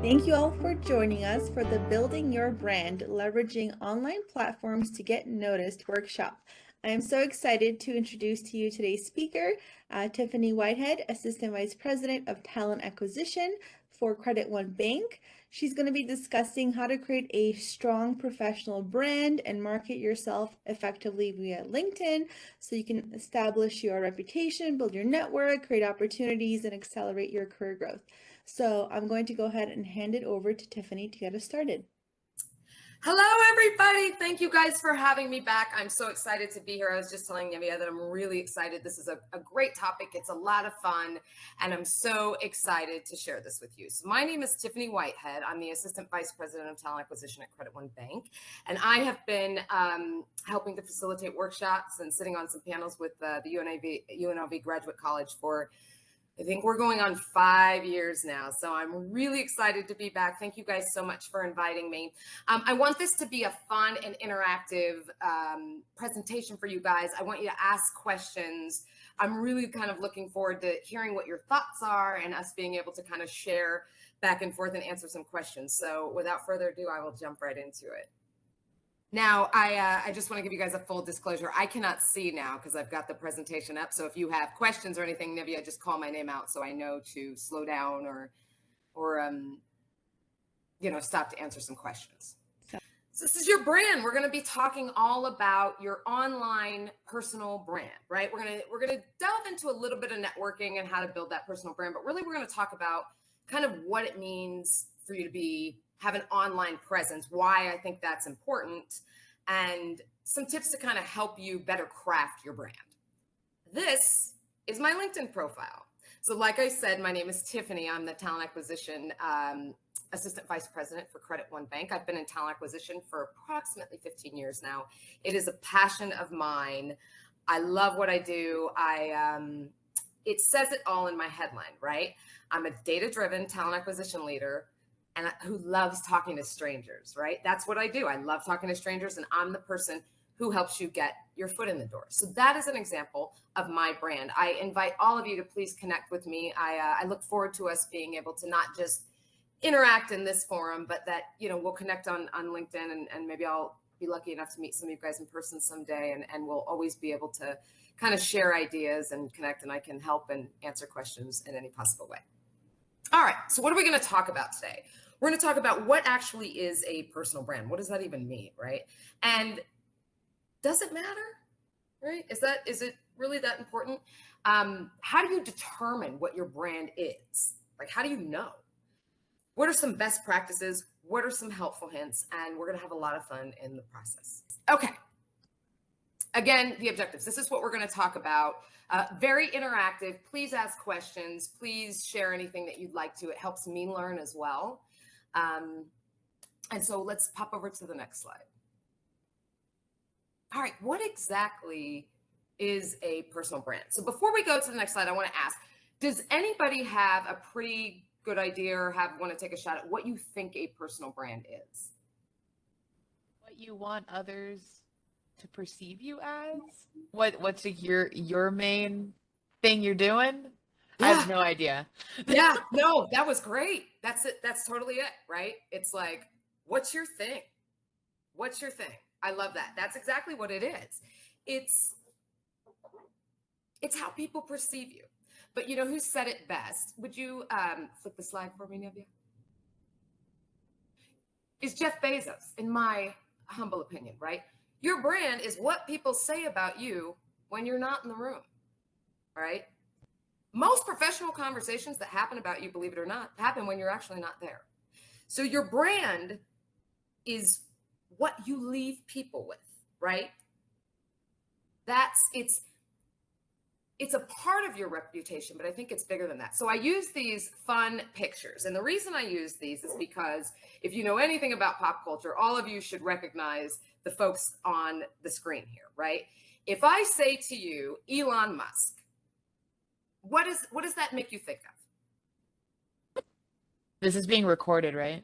Thank you all for joining us for the Building Your Brand, Leveraging Online Platforms to Get Noticed workshop. I am so excited to introduce to you today's speaker, Tiffany Whitehead, Assistant Vice President of Talent Acquisition for Credit One Bank. She's going to be discussing how to create a strong professional brand and market yourself effectively via LinkedIn so you can establish your reputation, build your network, create opportunities, and accelerate your career growth. So I'm going to go ahead and hand it over to Tiffany to get us started. Hello, everybody. Thank you guys for having me back. I'm so excited to be here. I was just telling Nevia that I'm really excited. This is a great topic. It's a lot of fun, and I'm so excited to share this with you. So my name is Tiffany Whitehead. I'm the Assistant Vice President of Talent Acquisition at Credit One Bank, and I have been helping to facilitate workshops and sitting on some panels with the UNLV Graduate College for I think we're going on 5 years now. So I'm really excited to be back. Thank you guys so much for inviting me. I want this to be a fun and interactive presentation for you guys. I want you to ask questions. I'm really kind of looking forward to hearing what your thoughts are and us being able to kind of share back and forth and answer some questions. So without further ado, I will jump right into it. Now, I just want to give you guys a full disclosure. I cannot see now because I've got the presentation up. So if you have questions or anything, Nivea, just call my name out so I know to slow down or stop to answer some questions. So this is your brand. We're going to be talking all about your online personal brand, right? We're going to delve into a little bit of networking and how to build that personal brand, but really we're going to talk about kind of what it means for you to have an online presence, why I think that's important, and some tips to kind of help you better craft your brand. This is my LinkedIn profile. So like I said, my name is Tiffany. I'm the Talent Acquisition Assistant Vice President for Credit One Bank. I've been in talent acquisition for approximately 15 years now. It is a passion of mine. I love what I do. It says it all in my headline, right? I'm a data-driven talent acquisition leader and who loves talking to strangers, right? That's what I do. I love talking to strangers, and I'm the person who helps you get your foot in the door. So that is an example of my brand. I invite all of you to please connect with me. I look forward to us being able to not just interact in this forum, but that, we'll connect on LinkedIn, and maybe I'll be lucky enough to meet some of you guys in person someday, and we'll always be able to kind of share ideas and connect, and I can help and answer questions in any possible way. All right, so what are we going to talk about today? We're going to talk about what actually is a personal brand. What does that even mean, right? And does it matter, right? Is it really that important? How do you determine what your brand is? Like, how do you know? What are some best practices? What are some helpful hints? And we're going to have a lot of fun in the process. Okay. Again, the objectives. This is what we're going to talk about. Very interactive. Please ask questions. Please share anything that you'd like to. It helps me learn as well. And so let's pop over to the next slide. All right, what exactly is a personal brand? So before we go to the next slide, I want to ask, does anybody have a pretty good idea or want to take a shot at what you think a personal brand is? What you want others to perceive you as? What's your main thing you're doing? Yeah. I have no idea. Yeah, no, that was great. That's it. That's totally it, right? It's like, what's your thing? What's your thing? I love that. That's exactly what it is. It's how people perceive you. But you know who said it best? Would you flip the slide for me, Nevia? Is Jeff Bezos, in my humble opinion, right? Your brand is what people say about you when you're not in the room, right? Most professional conversations that happen about you, believe it or not, happen when you're actually not there. So your brand is what you leave people with, right? It's a part of your reputation, but I think it's bigger than that. So I use these fun pictures. And the reason I use these is because if you know anything about pop culture, all of you should recognize the folks on the screen here, right? If I say to you, Elon Musk, what does that make you think of? This is being recorded, right?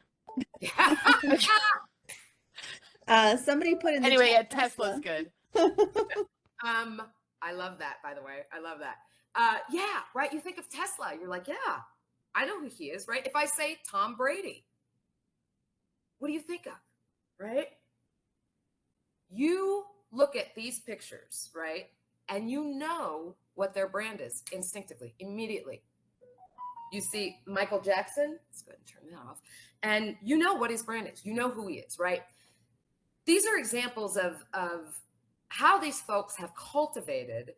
Somebody put in the anyway, chat, yeah, Tesla's good. I love that, by the way. I love that. Yeah, right. You think of Tesla. You're like, yeah, I know who he is, right? If I say Tom Brady, what do you think of, right? You look at these pictures, right? And you know what their brand is instinctively, immediately. You see Michael Jackson, let's go ahead and turn that off. And you know what his brand is. You know who he is, right? These are examples of how these folks have cultivated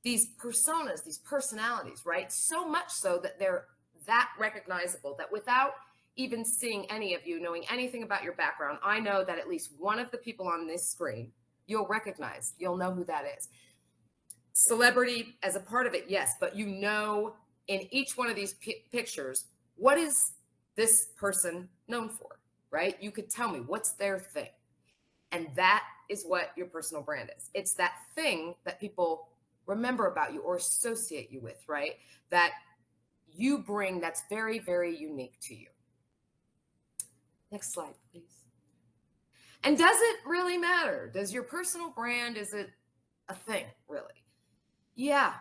these personas, these personalities, right? So much so that they're that recognizable that without even seeing any of you, knowing anything about your background, I know that at least one of the people on this screen, you'll recognize, you'll know who that is. Celebrity as a part of it, yes, but you know in each one of these pictures, what is this person known for, right? You could tell me what's their thing. And that is what your personal brand is. It's that thing that people remember about you or associate you with, right? That you bring that's very, very unique to you. Next slide, please. And does it really matter? Does your personal brand, is it a thing, really? Yeah,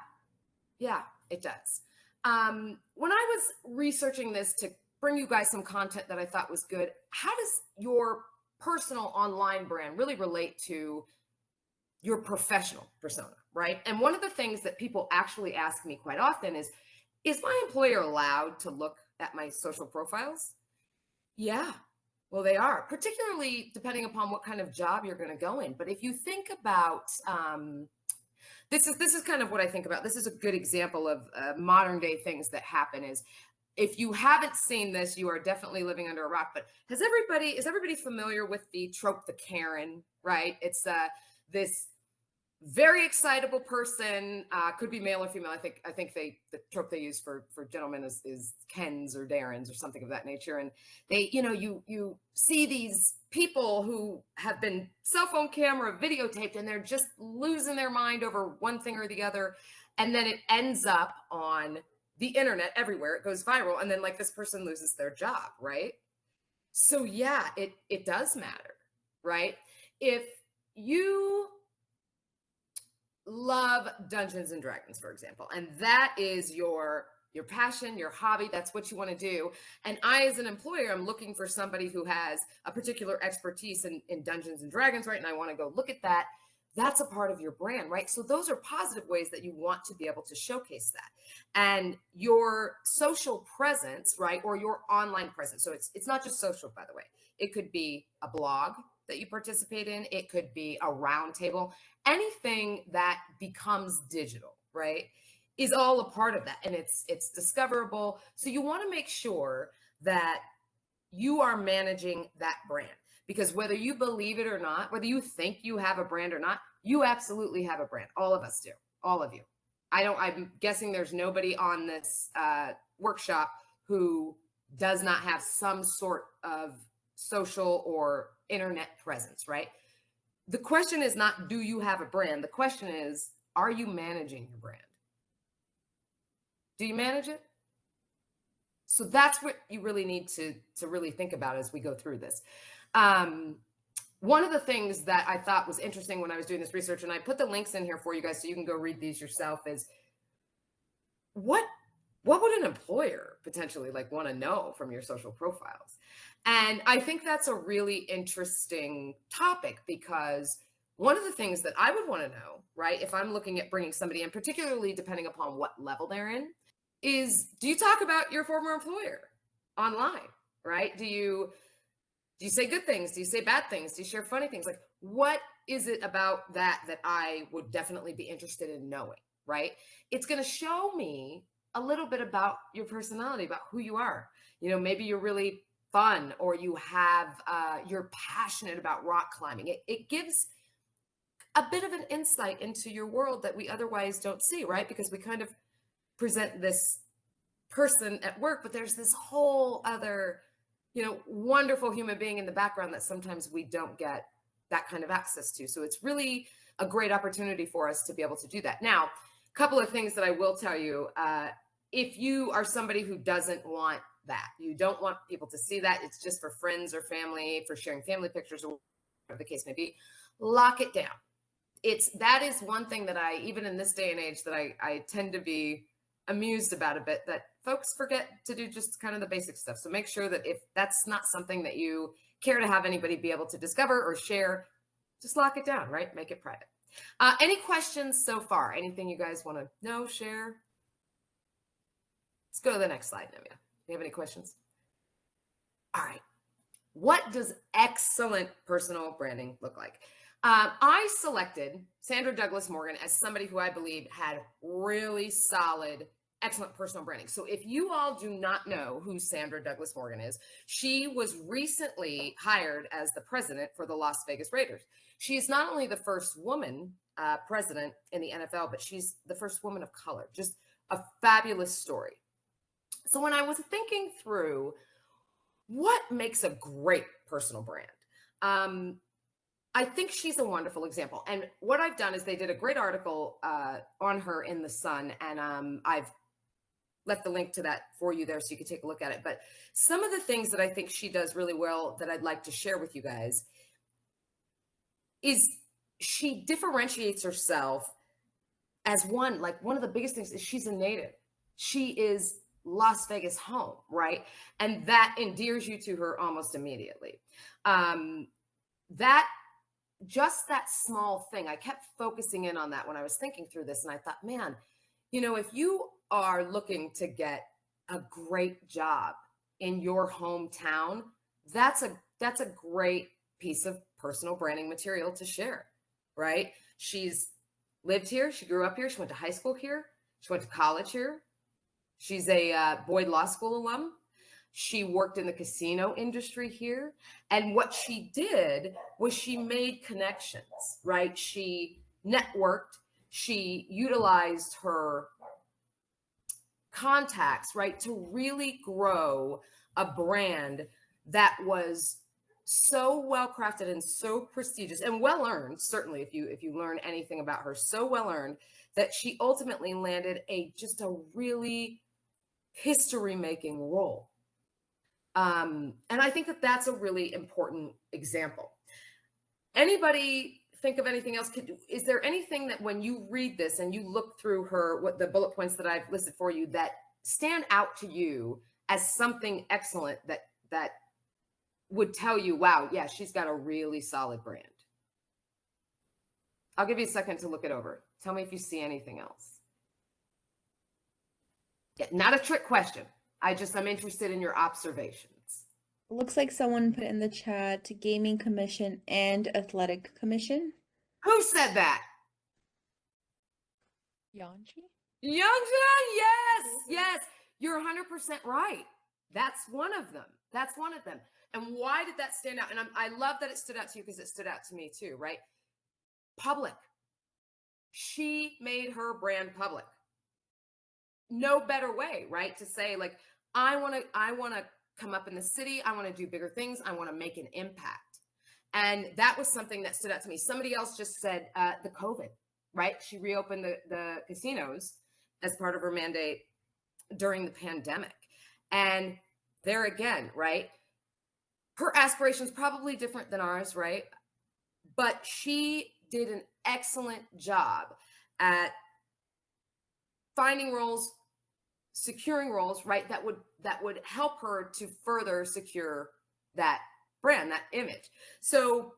it does. When I was researching this to bring you guys some content that I thought was good, how does your personal online brand really relate to your professional persona, right? And one of the things that people actually ask me quite often is my employer allowed to look at my social profiles? Yeah, well, they are, particularly depending upon what kind of job you're going to go in. But if you think about, this is kind of what I think about. This is a good example of modern day things that happen is, if you haven't seen this, you are definitely living under a rock. But is everybody familiar with the trope, the Karen, right? It's this very excitable person, could be male or female. I think the trope they use for gentlemen is Kens or Darrens or something of that nature. And they, you see these people who have been cell phone camera videotaped and they're just losing their mind over one thing or the other. And then it ends up on the internet everywhere. It goes viral. And then like this person loses their job, right? So yeah, it does matter, right? If you love Dungeons and Dragons, for example, and that is your passion, your hobby, that's what you want to do. And I, as an employer, I'm looking for somebody who has a particular expertise in Dungeons and Dragons, right? And I want to go look at that. That's a part of your brand, right? So those are positive ways that you want to be able to showcase that. And your social presence, right? Or your online presence. So it's not just social, by the way. It could be a blog that you participate in. It could be a round table. Anything that becomes digital, right, is all a part of that. And it's discoverable. So you want to make sure that you are managing that brand. Because whether you believe it or not, whether you think you have a brand or not, you absolutely have a brand. All of us do. All of you. I'm guessing there's nobody on this workshop who does not have some sort of social or internet presence, right? The question is not, do you have a brand? The question is, are you managing your brand? Do you manage it? So that's what you really need to really think about as we go through this. One of the things that I thought was interesting when I was doing this research, and I put the links in here for you guys so you can go read these yourself, is what would an employer potentially like want to know from your social profiles? And I think that's a really interesting topic, because one of the things that I would want to know, right, if I'm looking at bringing somebody in, particularly depending upon what level they're in, is, do you talk about your former employer online, right? Do you say good things? Do you say bad things? Do you share funny things? Like, what is it about that I would definitely be interested in knowing, right? It's going to show me a little bit about your personality, about who you are. Maybe you're really fun, or you have, you're passionate about rock climbing. It gives a bit of an insight into your world that we otherwise don't see, right? Because we kind of present this person at work, but there's this whole other, wonderful human being in the background that sometimes we don't get that kind of access to. So it's really a great opportunity for us to be able to do that. Now, a couple of things that I will tell you, if you are somebody who doesn't want that, you don't want people to see that, it's just for friends or family, for sharing family pictures or whatever the case may be, lock it down. That is one thing that I, even in this day and age, that I tend to be amused about a bit, that folks forget to do just kind of the basic stuff. So make sure that if that's not something that you care to have anybody be able to discover or share, just lock it down, right? Make it private. Any questions so far? Anything you guys want to know, share? Let's go to the next slide, Namia. Do you have any questions? All right. What does excellent personal branding look like? I selected Sandra Douglas Morgan as somebody who I believe had really solid, excellent personal branding. So if you all do not know who Sandra Douglas Morgan is, she was recently hired as the president for the Las Vegas Raiders. She is not only the first woman president in the NFL, but she's the first woman of color. Just a fabulous story. So when I was thinking through what makes a great personal brand, I think she's a wonderful example. And what I've done is they did a great article on her in The Sun, and I've left the link to that for you there so you can take a look at it. But some of the things that I think she does really well that I'd like to share with you guys is she differentiates herself as one of the biggest things is she's a native. She is Las Vegas home, right? And that endears you to her almost immediately. Just that small thing, I kept focusing in on that when I was thinking through this. And I thought, man, if you are looking to get a great job in your hometown, that's a great piece of personal branding material to share, right? She's lived here. She grew up here. She went to high school here. She went to college here. She's a Boyd Law School alum. She worked in the casino industry here. And what she did was she made connections, right? She networked. She utilized her contacts, right, to really grow a brand that was so well crafted and so prestigious and well earned. Certainly, if you learn anything about her, so well earned that she ultimately landed just a really history making role. And I think that that's a really important example. Anybody think of anything else? Is there anything that when you read this and you look through what the bullet points that I've listed for you that stand out to you as something excellent that would tell you, wow, yeah, she's got a really solid brand? I'll give you a second to look it over. Tell me if you see anything else. Yeah, not a trick question. I'm interested in your observations. Looks like someone put in the chat gaming commission and athletic commission. Who said that? Yanji? Yes. You're 100% right. That's one of them. And why did that stand out? And I love that it stood out to you because it stood out to me too, right? Public. She made her brand public. No better way, right? To say like, I want to come up in the city. I want to do bigger things. I want to make an impact. And that was something that stood out to me. Somebody else just said the COVID, right? She reopened the casinos as part of her mandate during the pandemic. And there again, right? Her aspirations probably different than ours, right? But she did an excellent job at finding roles, securing roles, right? That would help her to further secure that brand, that image. So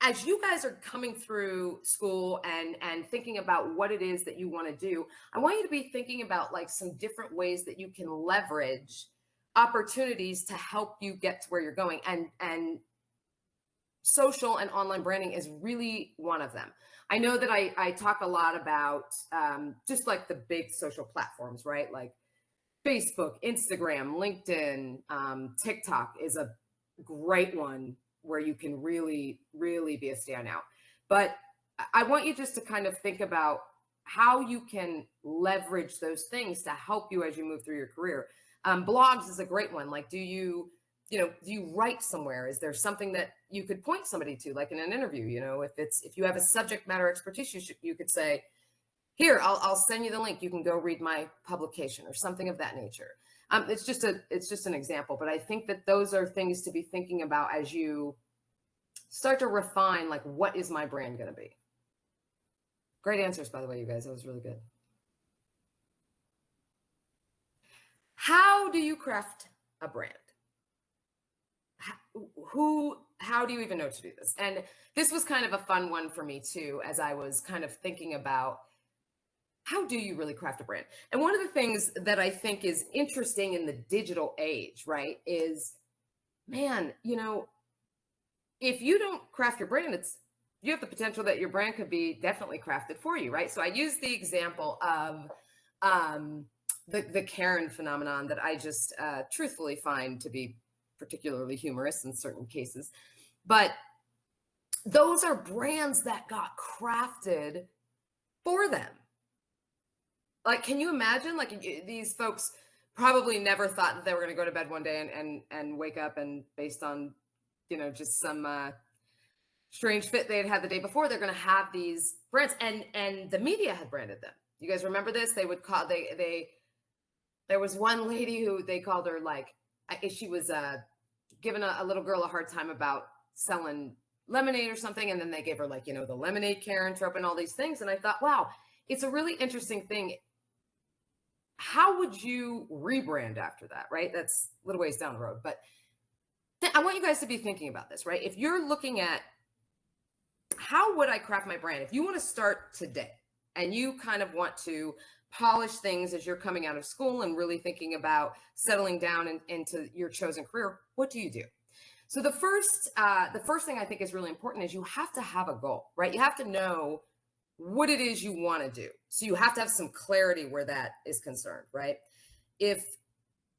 as you guys are coming through school and thinking about what it is that you want to do, I want you to be thinking about like some different ways that you can leverage opportunities to help you get to where you're going. And social and online branding is really one of them. I know that I talk a lot about just like the big social platforms, right? Like Facebook, Instagram, LinkedIn, TikTok is a great one where you can really, really be a standout. But I want you just to kind of think about how you can leverage those things to help you as you move through your career. Blogs is a great one. Like, do you write somewhere? Is there something that you could point somebody to, like in an interview? If you have a subject matter expertise, you could say, here, I'll send you the link. You can go read my publication or something of that nature. It's just an example, but I think that those are things to be thinking about as you start to refine, like, what is my brand going to be? Great answers, by the way, you guys. That was really good. How do you craft a brand? How do you even know to do this? And this was kind of a fun one for me too, as I was kind of thinking about how do you really craft a brand? And one of the things that I think is interesting in the digital age, right, is, man, if you don't craft your brand, you have the potential that your brand could be definitely crafted for you, right? So I use the example of the Karen phenomenon that I just truthfully find to be particularly humorous in certain cases. But those are brands that got crafted for them. Like, can you imagine? Like, these folks probably never thought that they were going to go to bed one day and wake up and based on, just some strange fit they had had the day before, they're going to have these brands, and the media had branded them. You guys remember this? They would call there was one lady who they called her, like, she was giving a little girl a hard time about selling lemonade or something, and then they gave her, like, the lemonade Karen trope and all these things. And I thought, wow, it's a really interesting thing. How would you rebrand after that, right? That's a little ways down the road, but I want you guys to be thinking about this, right? If you're looking at how would I craft my brand, if you want to start today and you kind of want to polish things as you're coming out of school and really thinking about settling down into your chosen career, what do you do? So the first thing I think is really important is you have to have a goal, right? You have to know what it is you want to do. So you have to have some clarity where that is concerned, right? If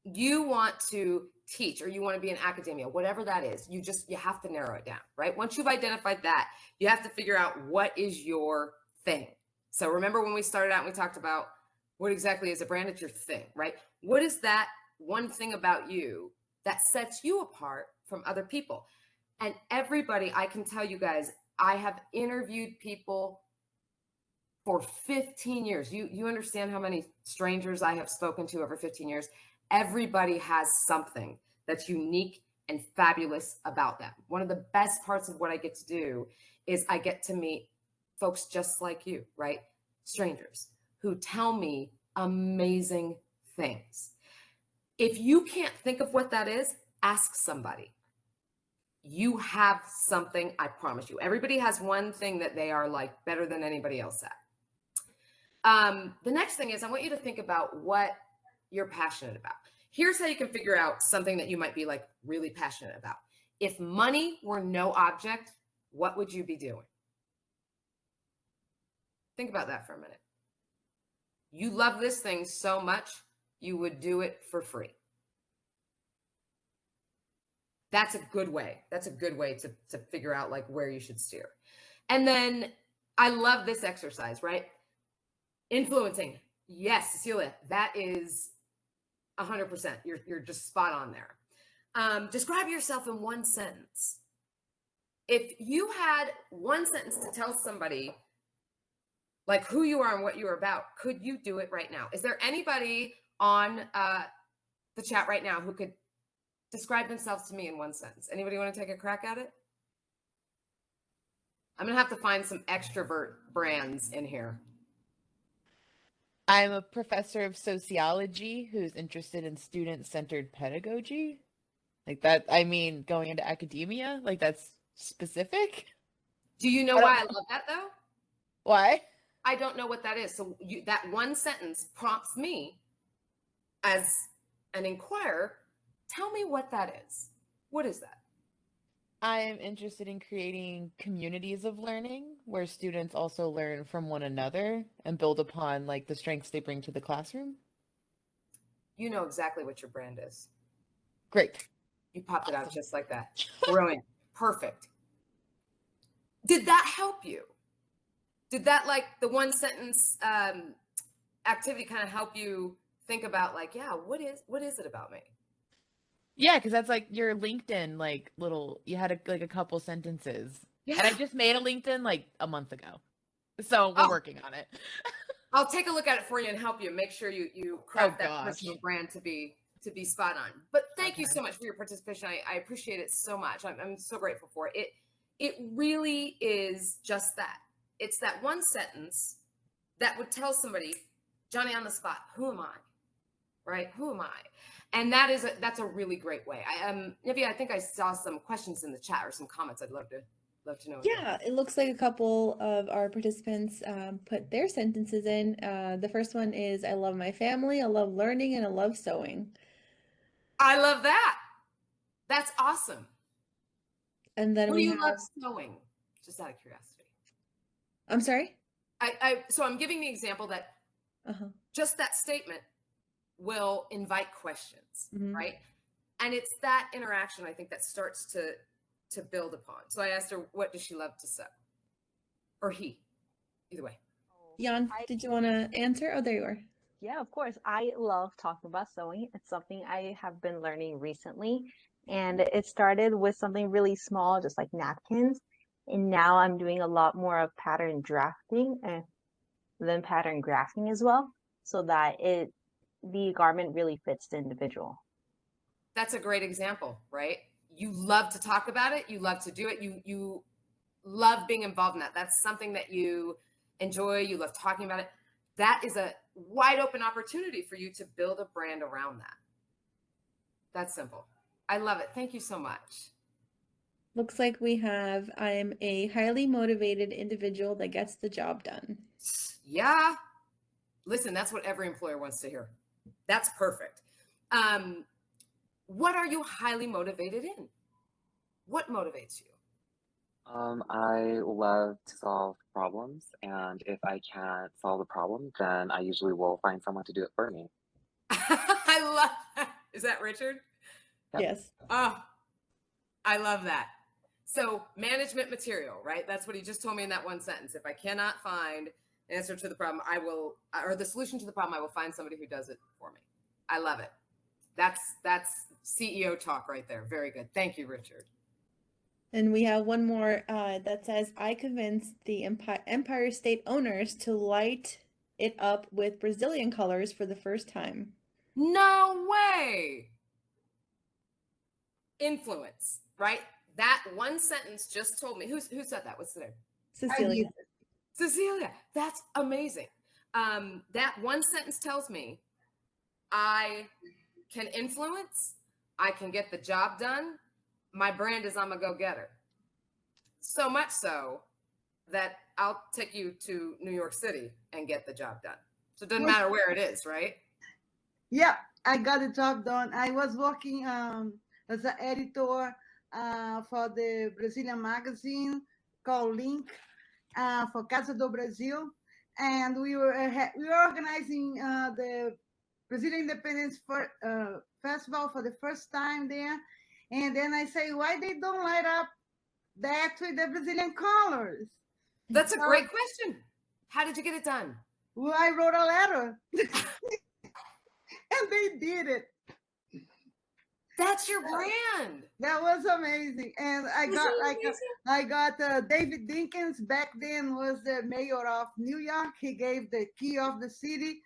you want to teach or you want to be in academia, whatever that is, you have to narrow it down, right? Once you've identified that, you have to figure out what is your thing. So remember when we started out and we talked about what exactly is a brand? It's your thing, right? What is that one thing about you that sets you apart from other people? And everybody, I can tell you guys, I have interviewed people for 15 years. You understand how many strangers I have spoken to over 15 years? Everybody has something that's unique and fabulous about them. One of the best parts of what I get to do is I get to meet folks just like you, right? Strangers who tell me amazing things. If you can't think of what that is, ask somebody. You have something, I promise you. Everybody has one thing that they are like better than anybody else at. The next thing is I want you to think about what you're passionate about. Here's how you can figure out something that you might be like really passionate about. If money were no object, what would you be doing? Think about that for a minute. You love this thing so much, you would do it for free. That's a good way. That's a good way to figure out like where you should steer. And then I love this exercise, right? Influencing. Yes, Cecilia, that is 100%. You're just spot on there. Describe yourself in one sentence. If you had one sentence to tell somebody like who you are and what you're about, could you do it right now? Is there anybody on the chat right now who could describe themselves to me in one sentence? Anybody want to take a crack at it? I'm going to have to find some extrovert brands in here. I'm a professor of sociology who's interested in student-centered pedagogy. Like that, I mean, going into academia, like that's specific. Do you know why I love that though? Why? I don't know what that is. So that one sentence prompts me as an inquirer. Tell me what that is. What is that? I am interested in creating communities of learning where students also learn from one another and build upon like the strengths they bring to the classroom. You know exactly what your brand is. Great. You popped it out just like that. Brilliant. Perfect. Did that help you? Did that, like, the one sentence activity kind of help you think about like, yeah, what is it about me? Yeah, because that's like your LinkedIn, like little, you had a couple sentences. Yeah. And I just made a LinkedIn like a month ago. So we're working on it. I'll take a look at it for you and help you make sure you craft that personal brand to be spot on. But thank you so much for your participation. I appreciate it so much. I'm so grateful for it. It really is just that. It's that one sentence that would tell somebody, Johnny on the spot, who am I? right? Who am I? And that's a really great way. Nivea, I think I saw some questions in the chat or some comments. I'd love to know. Yeah, it looks like a couple of our participants put their sentences in. The first one is, I love my family, I love learning, and I love sewing. I love that. That's awesome. And then What we do you have, love sewing? Just out of curiosity. I'm sorry? So I'm giving the example that just that statement will invite questions, right? And it's that interaction, I think, that starts to build upon. So I asked her, what does she love to sew? Or he, either way. Jan, did you want to answer? Oh, there you are. Yeah, of course. I love talking about sewing. It's something I have been learning recently. And it started with something really small, just like napkins. And now I'm doing a lot more of pattern drafting and then pattern grafting as well, so that the garment really fits the individual. That's a great example, right? You love to talk about it. You love to do it. You love being involved in that. That's something that you enjoy. You love talking about it. That is a wide open opportunity for you to build a brand around that. That's simple. I love it. Thank you so much. Looks like we have, I am a highly motivated individual that gets the job done. Yeah. Listen, that's what every employer wants to hear. That's perfect. What are you highly motivated in? What motivates you? I love to solve problems, and if I can't solve the problem, then I usually will find someone to do it for me. I love that. Is that Richard? Yep. Yes. Oh, I love that. So management material, right? That's what he just told me in that one sentence. If I cannot find an answer to the problem, or the solution to the problem, I will find somebody who does it for me. I love it. That's CEO talk right there. Very good. Thank you, Richard. And we have one more that says, I convinced the Empire State owners to light it up with Brazilian colors for the first time. No way. Influence, right? That one sentence just told me. Who said that? What's the name? Cecilia. Cecilia. That's amazing. That one sentence tells me I can influence, I can get the job done. My brand is I'm a go-getter. So much so that I'll take you to New York City and get the job done. So it doesn't matter where it is, right? Yeah, I got the job done. I was working as an editor for the Brazilian magazine called Link for Casa do Brasil, and we were organizing the Brazilian Independence Festival for the first time there. And then I say, why they don't light up that with the Brazilian colors? That's a great question. How did you get it done? Well, I wrote a letter. And they did it. That's your brand. That was amazing. And I got David Dinkins, back then was the mayor of New York. He gave the key of the city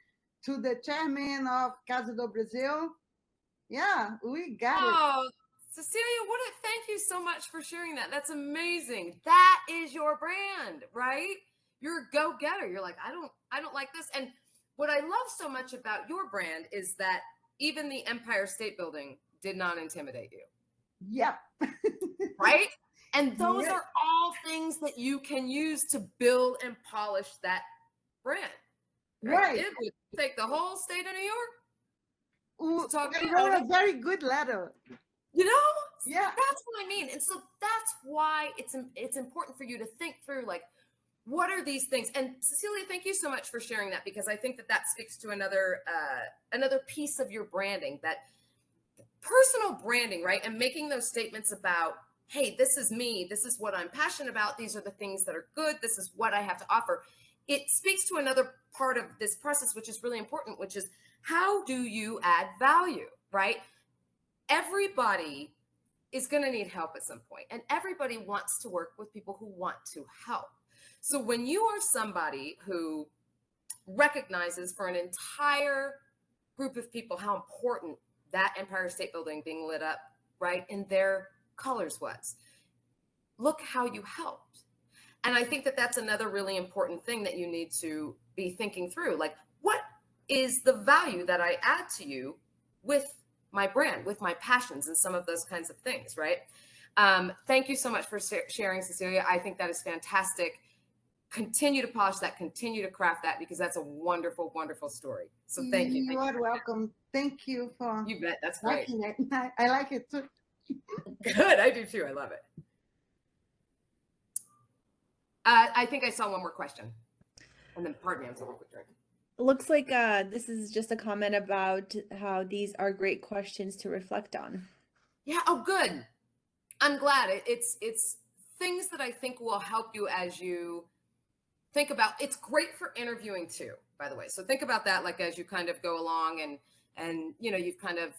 to the chairman of Casa do Brasil. Yeah, we got it. Oh, Cecilia, thank you so much for sharing that. That's amazing. That is your brand, right? You're a go-getter. You're like, I don't like this. And what I love so much about your brand is that even the Empire State Building did not intimidate you. Yep. Right? And those are all things that you can use to build and polish that brand. Right. It would take the whole state of New York. I wrote a very good letter. You know? Yeah. That's what I mean. And so that's why it's important for you to think through, like, what are these things? And Cecilia, thank you so much for sharing that, because I think that speaks to another piece of your branding, that personal branding, right? And making those statements about, hey, this is me. This is what I'm passionate about. These are the things that are good. This is what I have to offer. It speaks to another part of this process, which is really important, which is, how do you add value, right? Everybody is going to need help at some point, and everybody wants to work with people who want to help. So when you are somebody who recognizes for an entire group of people how important that Empire State Building being lit up, right, in their colors was, look how you helped. And I think that that's another really important thing that you need to be thinking through. Like, what is the value that I add to you with my brand, with my passions and some of those kinds of things, right? Thank you so much for sharing, Cecilia. I think that is fantastic. Continue to polish that, continue to craft that, because that's a wonderful, wonderful story. So thank you. You are welcome. Thank you for You bet. That's great. liking it. I like it too. Good. I do too. I love it. I think I saw one more question. And then, pardon me, I'm taking a quick drink. Looks like this is just a comment about how these are great questions to reflect on. Yeah. Oh, good. I'm glad. It's things that I think will help you as you think about. It's great for interviewing too, by the way. So think about that, like as you kind of go along and you know, you've kind of,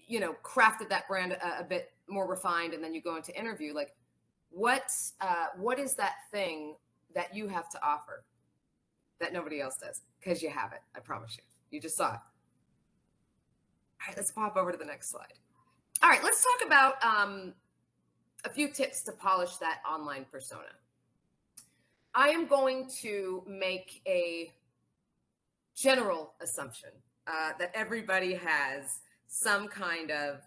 you know, crafted that brand a bit more refined, and then you go into interview. Like, what is that thing that you have to offer that nobody else does? Because you have it. I promise you. You just saw it. All right, let's pop over to the next slide. All right, let's talk about a few tips to polish that online persona. I am going to make a general assumption that everybody has some kind of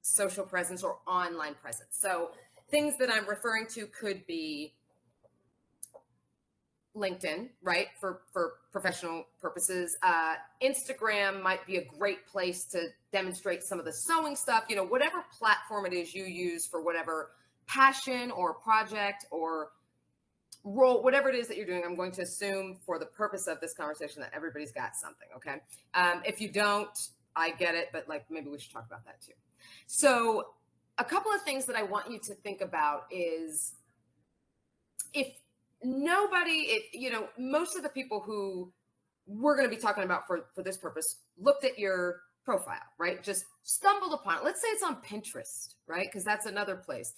social presence or online presence. So things that I'm referring to could be LinkedIn, right? For professional purposes. Instagram might be a great place to demonstrate some of the sewing stuff, you know, whatever platform it is you use for whatever passion or project or role, whatever it is that you're doing. I'm going to assume for the purpose of this conversation that everybody's got something. Okay. If you don't, I get it, but like, maybe we should talk about that too. So a couple of things that I want you to think about is if you know, most of the people who we're going to be talking about for this purpose looked at your profile, right? Just stumbled upon it. Let's say it's on Pinterest, right? Because that's another place.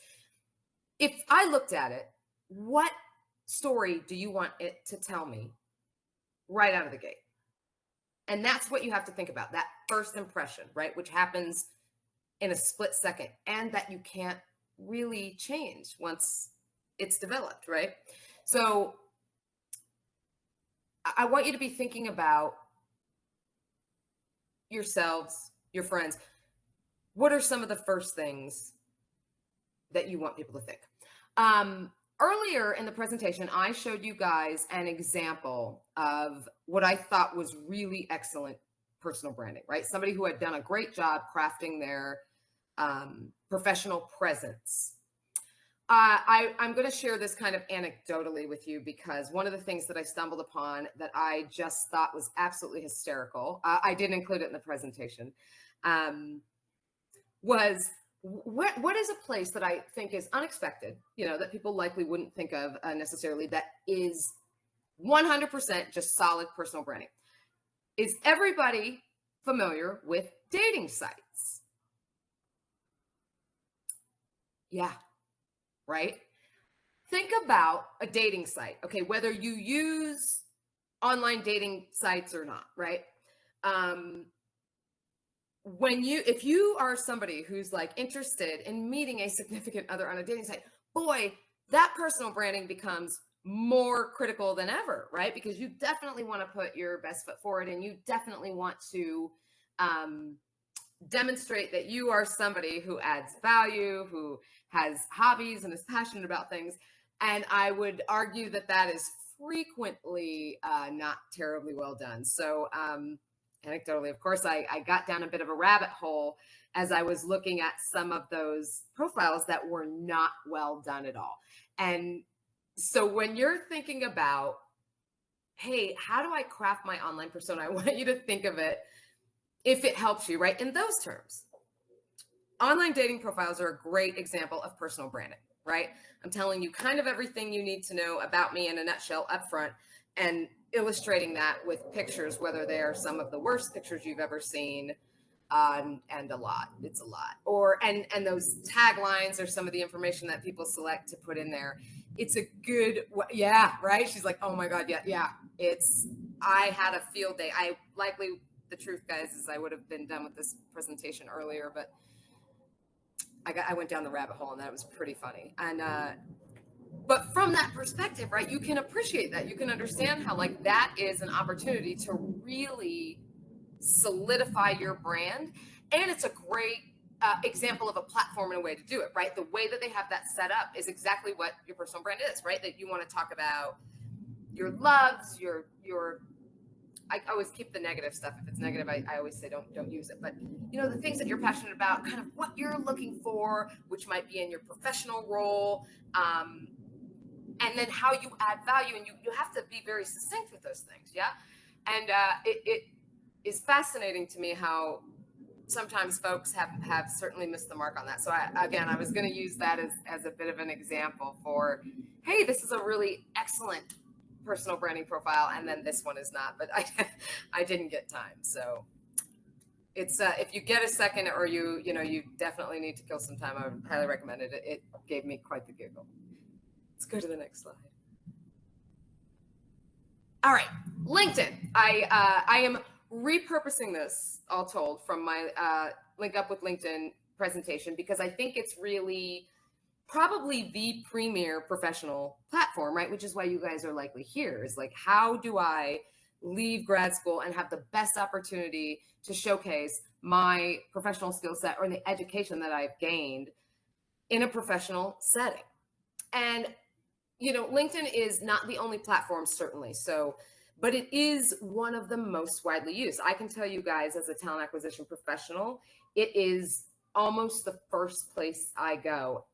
If I looked at it, what story do you want it to tell me right out of the gate? And that's what you have to think about, that first impression, right? Which happens in a split second, and that you can't really change once it's developed, right? So I want you to be thinking about yourselves, your friends. What are some of the first things that you want people to think? Earlier in the presentation, I showed you guys an example of what I thought was really excellent personal branding, right? Somebody who had done a great job crafting their professional presence. I'm going to share this kind of anecdotally with you, because one of the things that I stumbled upon that I just thought was absolutely hysterical, I didn't include it in the presentation, was what is a place that I think is unexpected, you know, that people likely wouldn't think of necessarily, that is 100% just solid personal branding. Is everybody familiar with dating sites? Yeah. Right? Think about a dating site. Okay, whether you use online dating sites or not, right? If you are somebody who's like interested in meeting a significant other on a dating site, boy, that personal branding becomes more critical than ever, right? Because you definitely want to put your best foot forward, and you definitely want to demonstrate that you are somebody who adds value, who has hobbies and is passionate about things. And I would argue that that is frequently not terribly well done. So anecdotally, of course, I got down a bit of a rabbit hole as I was looking at some of those profiles that were not well done at all. And so when you're thinking about, hey, how do I craft my online persona? I want you to think of it, if it helps you, right, in those terms. Online dating profiles are a great example of personal branding, right? I'm telling you kind of everything you need to know about me in a nutshell up front, and illustrating that with pictures, whether they are some of the worst pictures you've ever seen, and a lot. It's a lot. Or and those taglines are some of the information that people select to put in there. It's a good, yeah, right? She's like, oh my God, yeah. I had a field day. The truth, guys, is I would have been done with this presentation earlier, but I went down the rabbit hole, and that was pretty funny. And but from that perspective, right, you can appreciate that. You can understand how like that is an opportunity to really solidify your brand. And it's a great example of a platform and a way to do it, right? The way that they have that set up is exactly what your personal brand is, right? That you want to talk about your loves, I always keep the negative stuff. If it's negative, I always say don't use it. But the things that you're passionate about, kind of what you're looking for, which might be in your professional role, and then how you add value. And you have to be very succinct with those things, yeah. And it is fascinating to me how sometimes folks have certainly missed the mark on that. So I was going to use that as a bit of an example for, hey, this is a really excellent personal branding profile, and then this one is not, but I didn't get time. So it's if you get a second, or you definitely need to kill some time, I would highly recommend it. It gave me quite the giggle. Let's go to the next slide. All right, LinkedIn. I am repurposing this, all told, from my Link Up with LinkedIn presentation, because I think it's really probably the premier professional platform, right? Which is why you guys are likely here, is like, how do I leave grad school and have the best opportunity to showcase my professional skill set or the education that I've gained in a professional setting? And LinkedIn is not the only platform, certainly. So, but it is one of the most widely used. I can tell you guys, as a talent acquisition professional, it is almost the first place I go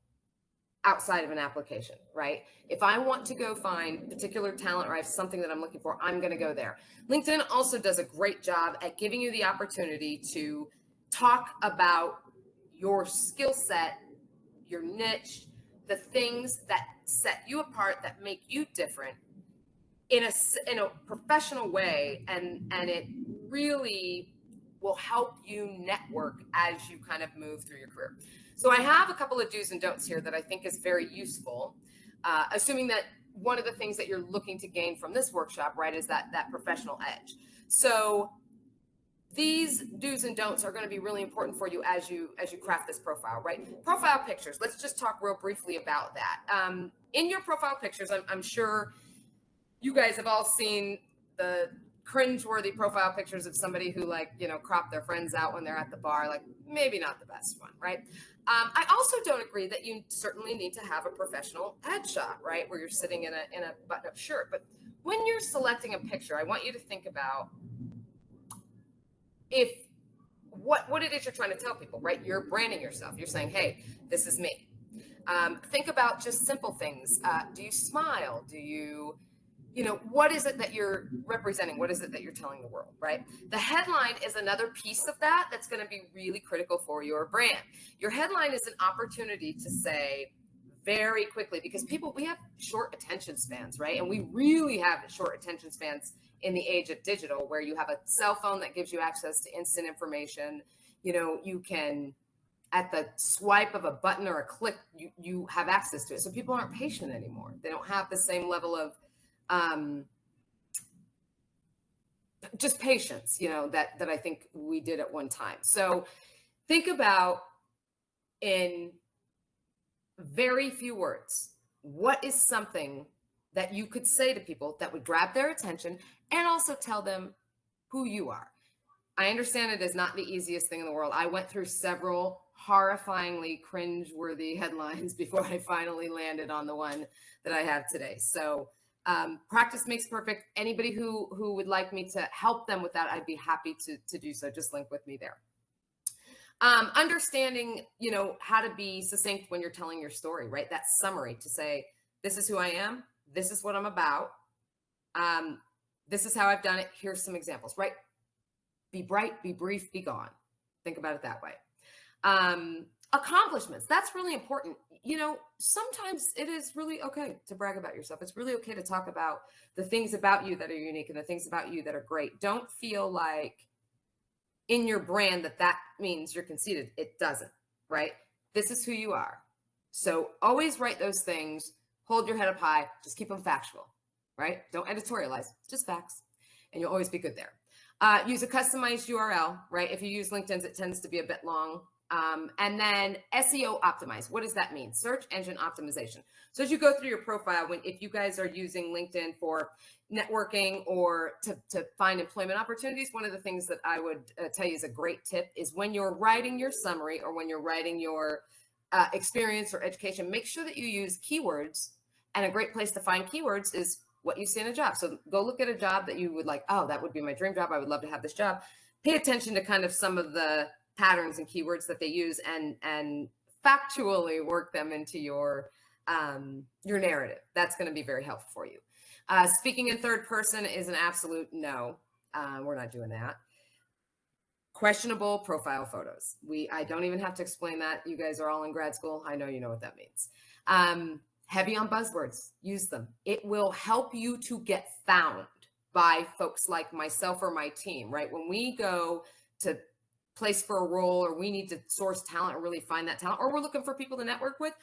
outside of an application, right? If I want to go find particular talent, or I have something that I'm looking for, I'm going to go there. LinkedIn also does a great job at giving you the opportunity to talk about your skill set, your niche, the things that set you apart, that make you different in a professional way, and it really will help you network as you kind of move through your career. So I have a couple of do's and don'ts here that I think is very useful, assuming that one of the things that you're looking to gain from this workshop, right, is that professional edge. So these do's and don'ts are going to be really important for you as you craft this profile, right? Profile pictures. Let's just talk real briefly about that. In your profile pictures, I'm sure you guys have all seen the cringeworthy profile pictures of somebody who crop their friends out when they're at the bar. Like, maybe not the best one, right? I also don't agree that you certainly need to have a professional headshot, right, where you're sitting in a button-up shirt. But when you're selecting a picture, I want you to think about what it is you're trying to tell people, right? You're branding yourself. You're saying, hey, this is me. Think about just simple things. Do you smile? Do you what is it that you're representing? What is it that you're telling the world, right? The headline is another piece of that that's going to be really critical for your brand. Your headline is an opportunity to say very quickly, because we have short attention spans, right? And we really have short attention spans in the age of digital, where you have a cell phone that gives you access to instant information. You can, at the swipe of a button or a click, you have access to it. So people aren't patient anymore. They don't have the same level of just patience, that I think we did at one time. So think about, in very few words, what is something that you could say to people that would grab their attention and also tell them who you are. I understand it is not the easiest thing in the world. I went through several horrifyingly cringe-worthy headlines before I finally landed on the one that I have today. So practice makes perfect. Anybody who would like me to help them with that, I'd be happy to do so. Just link with me there. Understanding, how to be succinct when you're telling your story, right? That summary, to say, this is who I am. This is what I'm about. This is how I've done it. Here's some examples, right? Be bright, be brief, be gone. Think about it that way. Accomplishments. That's really important. Sometimes it is really okay to brag about yourself. It's really okay to talk about the things about you that are unique and the things about you that are great. Don't feel like in your brand that means you're conceited. It doesn't, right? This is who you are. So always write those things. Hold your head up high. Just keep them factual, right? Don't editorialize, just facts. And you'll always be good there. Use a customized URL, right? If you use LinkedIn's, it tends to be a bit long. And then SEO optimize. What does that mean? Search engine optimization. So as you go through your profile, if you guys are using LinkedIn for networking or to find employment opportunities, one of the things that I would tell you is a great tip is when you're writing your summary or when you're writing your experience or education, make sure that you use keywords. And a great place to find keywords is what you see in a job. So go look at a job that you would like, oh, that would be my dream job. I would love to have this job. Pay attention to kind of some of the patterns and keywords that they use and factually work them into your narrative. That's going to be very helpful for you. Speaking in third person is an absolute no. We're not doing that. Questionable profile photos. I don't even have to explain that. You guys are all in grad school. I know you know what that means. Heavy on buzzwords. Use them. It will help you to get found by folks like myself or my team, right? When we go to place for a role or we need to source talent or really find that talent, or we're looking for people to network with,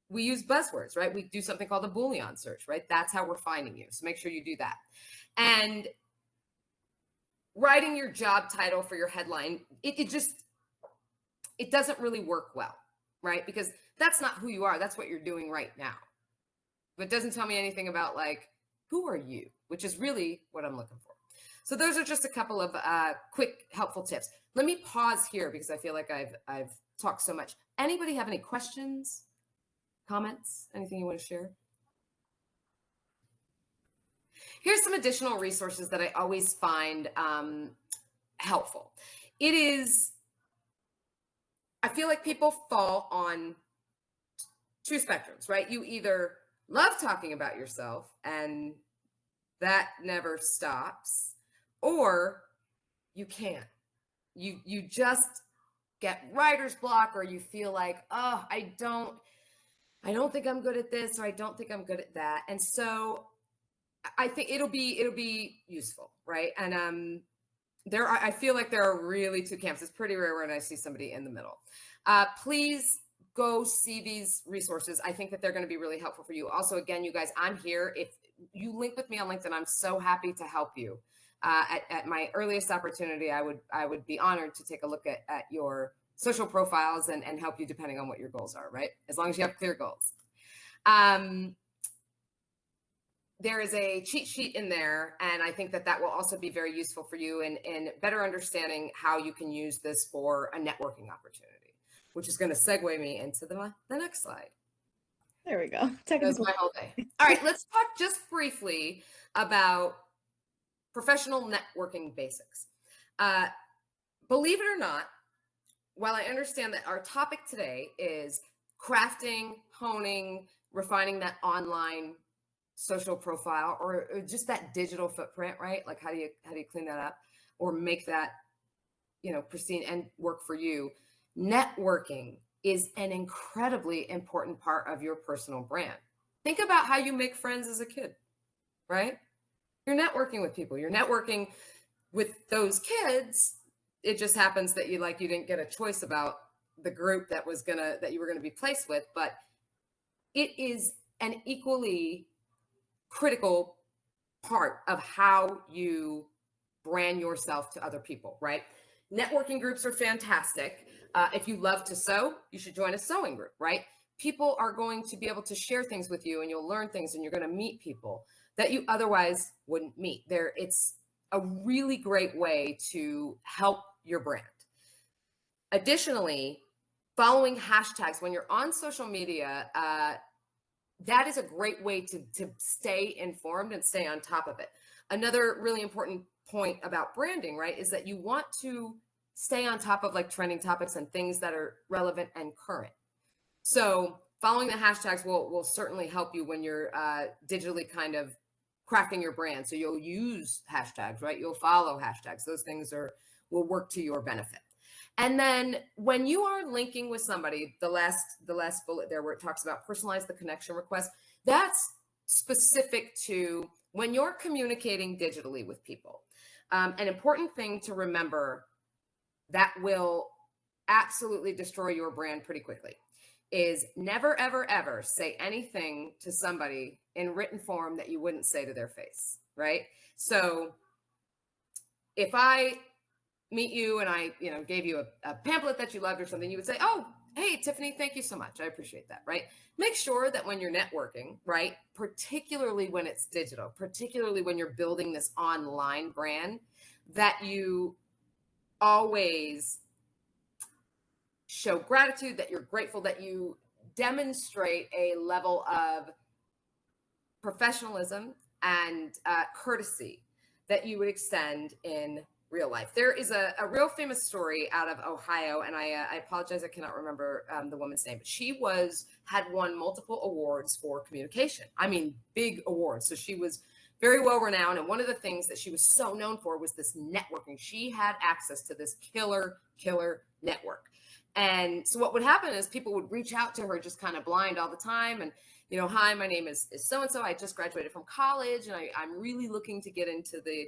we use buzzwords, right? We do something called a Boolean search, right? That's how we're finding you. So make sure you do that. And writing your job title for your headline, it doesn't really work well, right? Because that's not who you are. That's what you're doing right now. But it doesn't tell me anything about like, who are you? Which is really what I'm looking for. So those are just a couple of quick, helpful tips. Let me pause here because I feel like I've talked so much. Anybody have any questions, comments, anything you want to share? Here's some additional resources that I always find helpful. I feel like people fall on two spectrums, right? You either love talking about yourself and that never stops, or you can't. You just get writer's block, or you feel like, oh, I don't think I'm good at this, or I don't think I'm good at that. And so I think it'll be useful, right? And I feel like there are really two camps. It's pretty rare when I see somebody in the middle. Please go see these resources. I think that they're going to be really helpful for you. Also, again, you guys, I'm here. If you link with me on LinkedIn, I'm so happy to help you. At my earliest opportunity, I would be honored to take a look at your social profiles and help you depending on what your goals are, right? As long as you have clear goals. There is a cheat sheet in there, and I think that will also be very useful for you in better understanding how you can use this for a networking opportunity, which is going to segue me into the next slide. There we go. That's my whole day. All right, let's talk just briefly about professional networking basics. Believe it or not, while I understand that our topic today is crafting, honing, refining that online social profile or just that digital footprint, right? Like how do you clean that up or make that, pristine and work for you? Networking is an incredibly important part of your personal brand. Think about how you make friends as a kid, right? You're networking with people. You're networking with those kids. It just happens that you didn't get a choice about the group that you were gonna be placed with, but it is an equally critical part of how you brand yourself to other people, right? Networking groups are fantastic. If you love to sew, you should join a sewing group, right? People are going to be able to share things with you and you'll learn things and you're going to meet people that you otherwise wouldn't meet. It's a really great way to help your brand. Additionally, following hashtags when you're on social media, that is a great way to stay informed and stay on top of it. Another really important point about branding, right, is that you want to stay on top of like trending topics and things that are relevant and current. So following the hashtags will certainly help you when you're digitally kind of crafting your brand. So you'll use hashtags, right? You'll follow hashtags. Those things will work to your benefit. And then when you are linking with somebody, the last bullet there where it talks about personalize the connection request, that's specific to when you're communicating digitally with people. An important thing to remember that will absolutely destroy your brand pretty quickly is never, ever, ever say anything to somebody in written form that you wouldn't say to their face, right? So if I meet you and I, gave you a pamphlet that you loved or something, you would say, oh, hey, Tiffany, thank you so much. I appreciate that, right? Make sure that when you're networking, right, particularly when it's digital, particularly when you're building this online brand, that you always show gratitude, that you're grateful, that you demonstrate a level of professionalism and courtesy that you would extend in real life. There is a real famous story out of Ohio, and I apologize, I cannot remember the woman's name, but she had won multiple awards for communication. I mean, big awards. So she was very well renowned, and one of the things that she was so known for was this networking. She had access to this killer network. And so what would happen is people would reach out to her just kind of blind all the time. And, hi, my name is so-and-so. I just graduated from college and I'm really looking to get into the,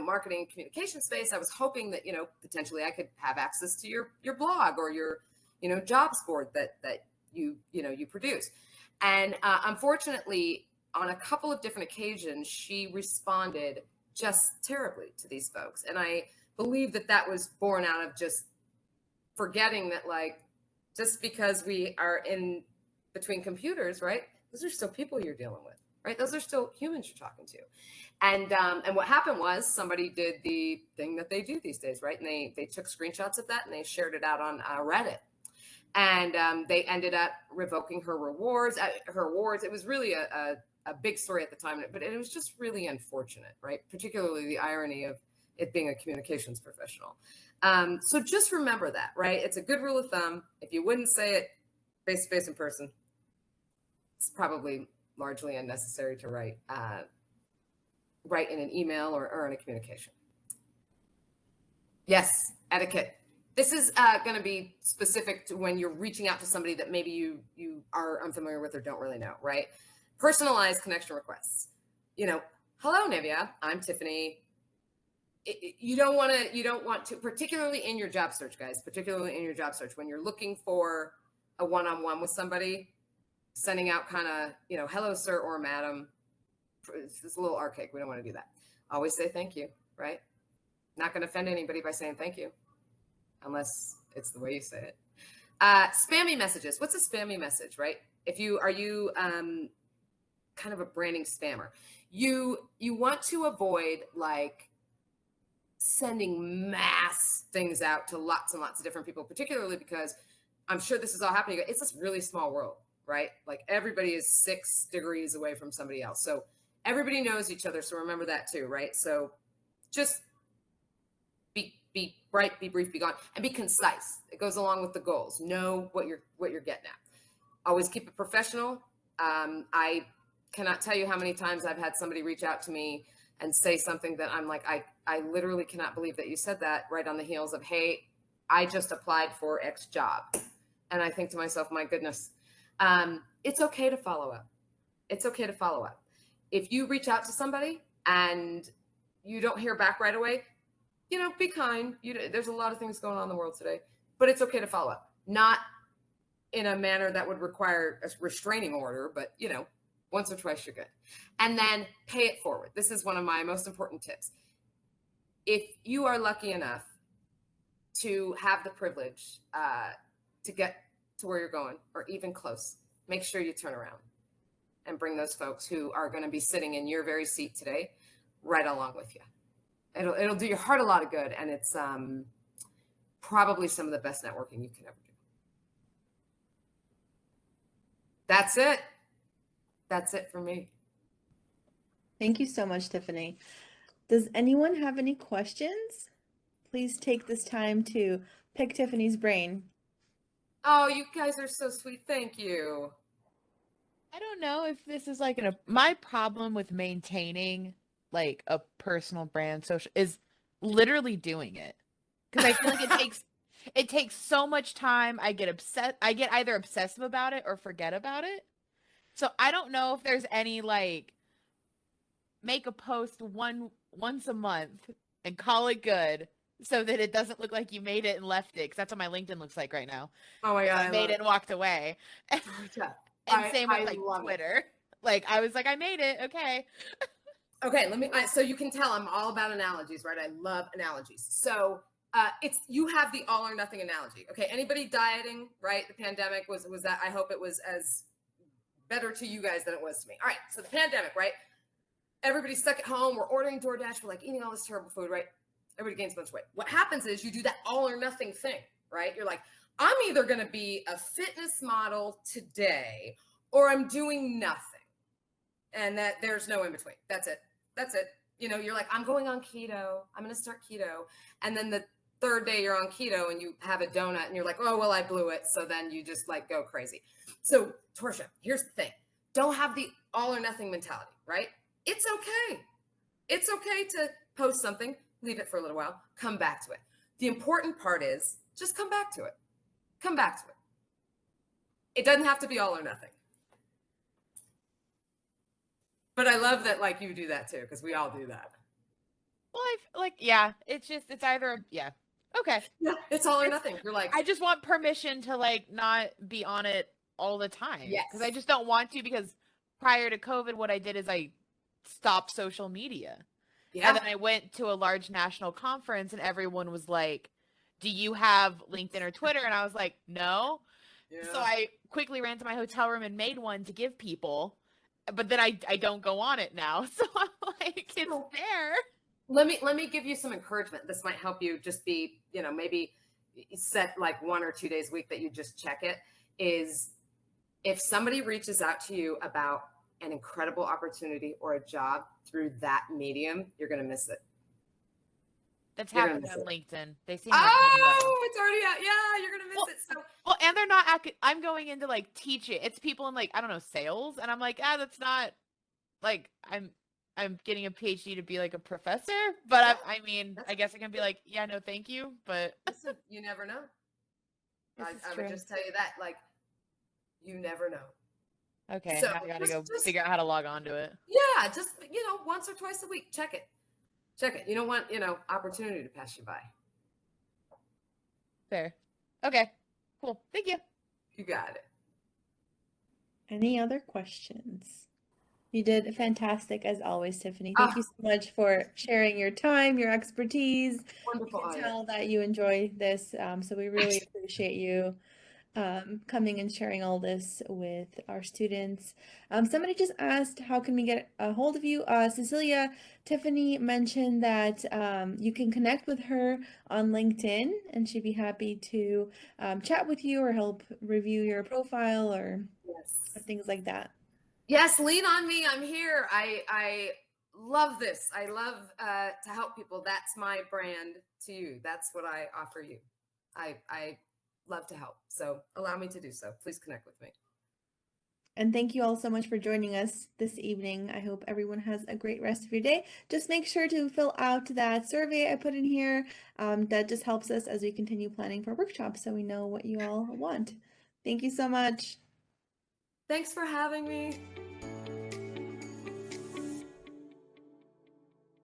marketing and communication space. I was hoping that, potentially I could have access to your blog or your, jobs board that you produce. And unfortunately, on a couple of different occasions, she responded just terribly to these folks. And I believe that was born out of just forgetting that, like, just because we are in between computers, right? Those are still people you're dealing with, right? Those are still humans you're talking to. And what happened was somebody did the thing that they do these days, right? And they took screenshots of that and they shared it out on Reddit. And they ended up revoking her awards. It was really a big story at the time, but it was just really unfortunate, right? Particularly the irony of it being a communications professional. So just remember that, right? It's a good rule of thumb. If you wouldn't say it face to face in person, it's probably largely unnecessary to write in an email or in a communication. Yes, etiquette. This is going to be specific to when you're reaching out to somebody that maybe you are unfamiliar with or don't really know, right? Personalized connection requests. Hello, Nivea. I'm Tiffany. You don't want to, particularly in your job search, guys, when you're looking for a one-on-one with somebody, sending out kind of, hello, sir or madam. It's a little archaic. We don't want to do that. Always say thank you, right? Not going to offend anybody by saying thank you, unless it's the way you say it. Spammy messages. What's a spammy message, right? Are you kind of a branding spammer? You want to avoid, like, sending mass things out to lots and lots of different people, particularly because I'm sure this is all happening. It's this really small world, right? Like, everybody is 6 degrees away from somebody else. So everybody knows each other. So remember that too, right? So just be bright, be brief, be gone, and be concise. It goes along with the goals. Know what you're getting at. Always keep it professional. I cannot tell you how many times I've had somebody reach out to me and say something that I'm like, I literally cannot believe that you said that, right on the heels of, hey, I just applied for X job. And I think to myself, my goodness, it's okay to follow up. It's okay to follow up. If you reach out to somebody and you don't hear back right away, be kind. There's a lot of things going on in the world today, but it's okay to follow up. Not in a manner that would require a restraining order, but, once or twice you're good. And then pay it forward. This is one of my most important tips. If you are lucky enough to have the privilege to get to where you're going, or even close, make sure you turn around and bring those folks who are going to be sitting in your very seat today right along with you. It'll do your heart a lot of good, and it's probably some of the best networking you can ever do. That's it. That's it for me. Thank you so much, Tiffany. Does anyone have any questions? Please take this time to pick Tiffany's brain. Oh, you guys are so sweet. Thank you. I don't know if this is like my problem with maintaining like a personal brand social is literally doing it. Because I feel like it takes so much time. I get either obsessive about it or forget about it. So I don't know if there's any like make a post once a month and call it good so that it doesn't look like you made it and left it, because that's what my LinkedIn looks like right now. Oh my God. I made it and walked away. And same with like Twitter. Like I was like, I made it. Okay. Okay. So you can tell I'm all about analogies, right? I love analogies. So you have the all or nothing analogy. Okay, anybody dieting, right? The pandemic was that. I hope it was as better to you guys than it was to me. All right, so the pandemic, right? Everybody's stuck at home. We're ordering DoorDash. We're like eating all this terrible food, right? Everybody gains a bunch of weight. What happens is you do that all or nothing thing, right? You're like, I'm either going to be a fitness model today or I'm doing nothing. And that there's no in between. That's it. That's it. You know, you're like, I'm going on keto. I'm going to start keto. And then the third day you're on keto and you have a donut and you're like, oh, well, I blew it. So then you just like go crazy. So Torsia, here's the thing. Don't have the all or nothing mentality, right? It's okay. It's okay to post something, leave it for a little while, come back to it. The important part is just come back to it. Come back to it. It doesn't have to be all or nothing. But I love that, like, you do that too, because we all do that. Well, it's either, okay. Yeah, it's all or nothing. You're like, I just want permission to like not be on it all the time. Yes. Because I just don't want to, because prior to COVID, what I did is I stopped social media. yeah. And then I went to a large national conference and everyone was like, do you have LinkedIn or Twitter? And I was like, no. Yeah. So I quickly ran to my hotel room and made one to give people. But then I don't go on it now. So I'm like, it's there. Let me give you some encouragement. This might help you just be, you know, maybe set like 1 or 2 days a week that you just check it. Is if somebody reaches out to you about an incredible opportunity or a job through that medium, you're going to miss it. That's You're happened gonna on miss LinkedIn. They seem it's already out. Yeah, you're going to miss it. So well, and they're not I'm going into like teaching. It's people in like, I don't know, sales. And I'm like, that's not like, I'm getting a PhD to be like a professor, but I mean, I guess I can be like, yeah, no, thank you. But listen, you never know. I true. would just tell you that, like, you never know. Okay, So now I gotta just figure out how to log on to it. Yeah, just, you know, once or twice a week, check it. Check it. You don't want, you know, opportunity to pass you by. Fair. Okay, cool. Thank you. You got it. Any other questions? You did fantastic as always, Tiffany. Thank you so much for sharing your time, your expertise. Wonderful. We can tell that you enjoy this, so we really appreciate you coming and sharing all this with our students. Somebody just asked, how can we get a hold of you? Cecilia, Tiffany mentioned that you can connect with her on LinkedIn and she'd be happy to chat with you or help review your profile or things like that. Yes, lean on me. I'm here. I love this. I love to help people. That's my brand to you. That's what I offer you. I love to help. So allow me to do so. Please connect with me. And thank you all so much for joining us this evening. I hope everyone has a great rest of your day. Just make sure to fill out that survey I put in here. That just helps us as we continue planning for workshops so we know what you all want. Thank you so much. Thanks for having me.